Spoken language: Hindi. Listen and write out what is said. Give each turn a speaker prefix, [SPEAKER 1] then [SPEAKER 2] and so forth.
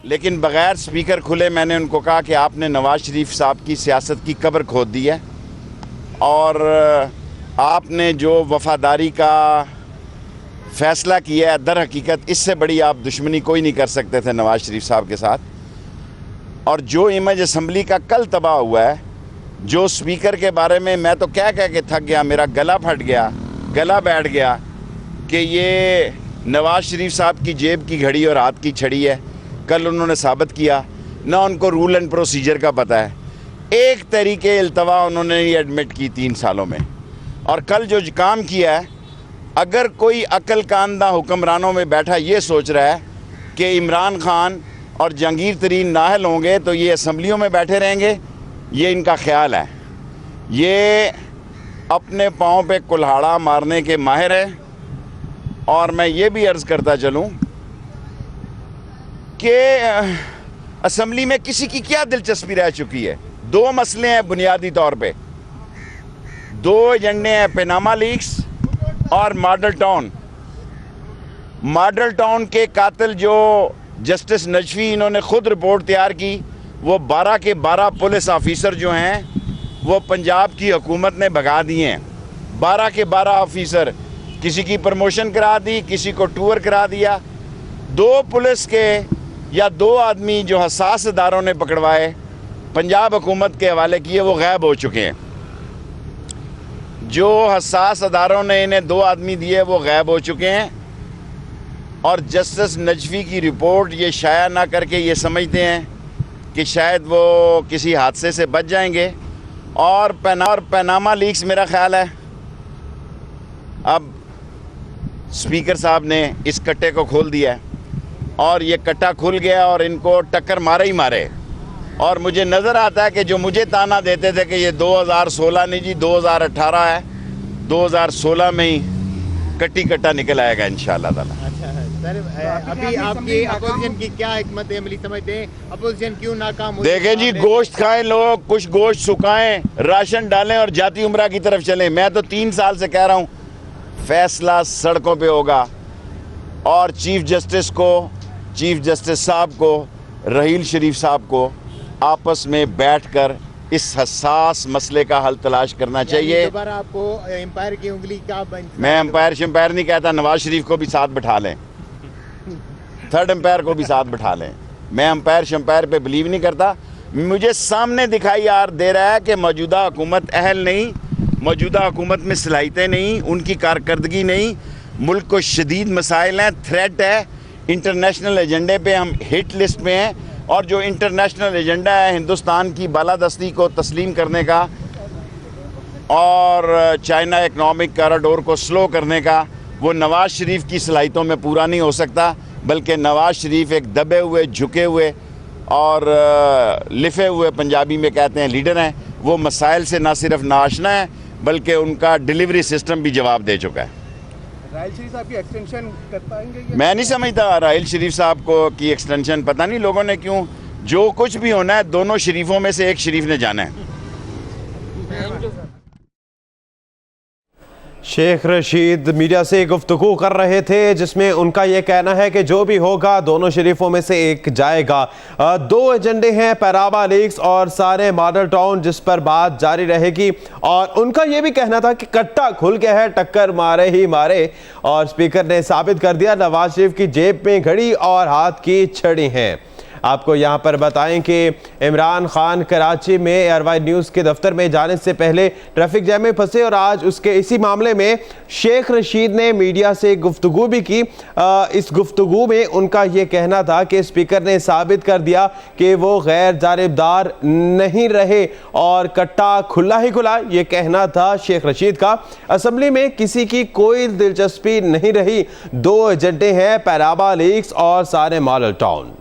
[SPEAKER 1] लेकिन बग़ैर स्पीकर खुले मैंने उनको कहा कि आपने नवाज़ शरीफ साहब की सियासत की कब्र खोद दी है और आपने जो वफ़ादारी का फ़ैसला किया है, दर हकीकत इससे बड़ी आप दुश्मनी कोई नहीं कर सकते थे नवाज़ शरीफ साहब के साथ। और जो इमेज असम्बली का कल तबाह हुआ है, जो स्पीकर के बारे में मैं तो कह के थक गया, मेरा गला फट गया, गला बैठ गया कि ये नवाज़ शरीफ साहब की जेब की घड़ी और हाथ की छड़ी है। कल उन्होंने साबित किया ना उनको रूल एंड प्रोसीजर का पता है। एक तरीके इल्तवा उन्होंने ये एडमिट की 3 सालों में। और कल जो काम किया है, अगर कोई अक्लकांदा हुक्मरानों में बैठा ये सोच रहा है कि इमरान खान और जहांगीर तरीन नाहल होंगे तो ये असम्बलियों में बैठे रहेंगे, ये इनका ख्याल है। ये अपने पाँव पे कुल्हाड़ा मारने के माहिर है। और मैं ये भी अर्ज़ करता चलूँ कि असम्बली में किसी की क्या दिलचस्पी रह चुकी है। 2 मसले हैं बुनियादी तौर पे, 2 एजेंडे हैं, पनामा लीक्स और मॉडल टाउन। मॉडल टाउन के कातिल जो जस्टिस नजफी, इन्होंने ख़ुद रिपोर्ट तैयार की, वो 12 के 12 पुलिस ऑफिसर जो हैं वो पंजाब की हुकूमत ने भगा दिए हैं। 12 के 12 ऑफिसर, किसी की प्रमोशन करा दी, किसी को टूर करा दिया। 2 पुलिस के या 2 आदमी जो हसास इदारों ने पकड़वाए, पंजाब हुकूमत के हवाले किए, वो गायब हो चुके हैं। जो हसास इदारों ने इन्हें 2 आदमी दिए वो गायब हो चुके हैं। और जस्टिस नजफी की रिपोर्ट ये शाया ना करके ये समझते हैं कि शायद वो किसी हादसे से बच जाएंगे। और पनामा लीक्स, मेरा ख्याल है अब स्पीकर साहब ने इस कट्टे को खोल दिया है और ये कट्टा खुल गया और इनको टक्कर मारे ही मारे। और मुझे नज़र आता है कि जो मुझे ताना देते थे कि ये 2016 नहीं जी 2018 है, 2016 में ही कट्टी कट्टा निकल आएगा इंशाअल्लाह ताला।
[SPEAKER 2] अच्छा सर, अभी आपकी अपोजिशन की क्या हिकमत अमली समझते हैं? अपोजिशन क्यों नाकाम हुई?
[SPEAKER 1] देखें जी, गोश्त खाएं लोग, कुछ गोश्त सुखाएं, राशन डालें और जाती उम्रा की तरफ चलें। मैं तो 3 साल से कह रहा हूँ फैसला सड़कों पे होगा। और चीफ जस्टिस साहब को, रहील शरीफ साहब को आपस में बैठकर इस हसास मसले का हल तलाश करना चाहिए।
[SPEAKER 2] दोबारा आपको एम्पायर की उंगली का
[SPEAKER 1] मैं एम्पायर शम्पायर नहीं कहता, नवाज शरीफ को भी साथ बिठा लें, 3rd एम्पायर को भी साथ बिठा लें। मैं एम्पायर शम्पायर पे बिलीव नहीं करता। मुझे सामने दिखाई दे रहा है कि मौजूदा हुकूमत अहल नहीं, मौजूदा हुकूमत में सलाहियतें नहीं, उनकी कारकर्दगी नहीं, मुल्क को शदीद मसाइल हैं, थ्रेट है। इंटरनेशनल एजेंडे पे हम हिट लिस्ट में हैं और जो इंटरनेशनल एजेंडा है हिंदुस्तान की बालादस्ती को तस्लीम करने का और चाइना इकनॉमिक कॉरिडोर को स्लो करने का, वो नवाज़ शरीफ की सलाहियतों में पूरा नहीं हो सकता। बल्कि नवाज़ शरीफ एक दबे हुए, झुके हुए और लिफे हुए, पंजाबी में कहते हैं, लीडर हैं। वो मसाइल से ना सिर्फ नाआशना है बल्कि उनका डिलीवरी सिस्टम भी जवाब दे चुका है।
[SPEAKER 3] राहिल शरीफ साहब की एक्सटेंशन कर पाएंगे?
[SPEAKER 1] मैं नहीं समझता राहिल शरीफ साहब को की एक्सटेंशन, पता नहीं लोगों ने क्यों, जो कुछ भी होना है दोनों शरीफों में से एक शरीफ ने जाना है।
[SPEAKER 4] शेख रशीद मीडिया से गुफ्तगू कर रहे थे जिसमें उनका यह कहना है कि जो भी होगा दोनों शरीफों में से एक जाएगा। 2 एजेंडे हैं, पनामा लीक्स और सारे मॉडल टाउन, जिस पर बात जारी रहेगी। और उनका यह भी कहना था कि कट्टा खुल गया है, टक्कर मारे ही मारे। और स्पीकर ने साबित कर दिया नवाज शरीफ की जेब में घड़ी और हाथ की छड़ी है। आपको यहां पर बताएं कि इमरान खान कराची में एयरवाई न्यूज़ के दफ्तर में जाने से पहले ट्रैफिक जैम में फंसे और आज उसके इसी मामले में शेख रशीद ने मीडिया से गुफ्तगू भी की। इस गुफ्तगू में उनका ये कहना था कि स्पीकर ने साबित कर दिया कि वो गैर जानिबदार नहीं रहे और कट्टा खुला ही खुला, ये कहना था शेख रशीद का। असम्बली में किसी की कोई दिलचस्पी नहीं रही। 2 एजेंडे हैं, पनामा लीक्स और सारे मॉडल टाउन।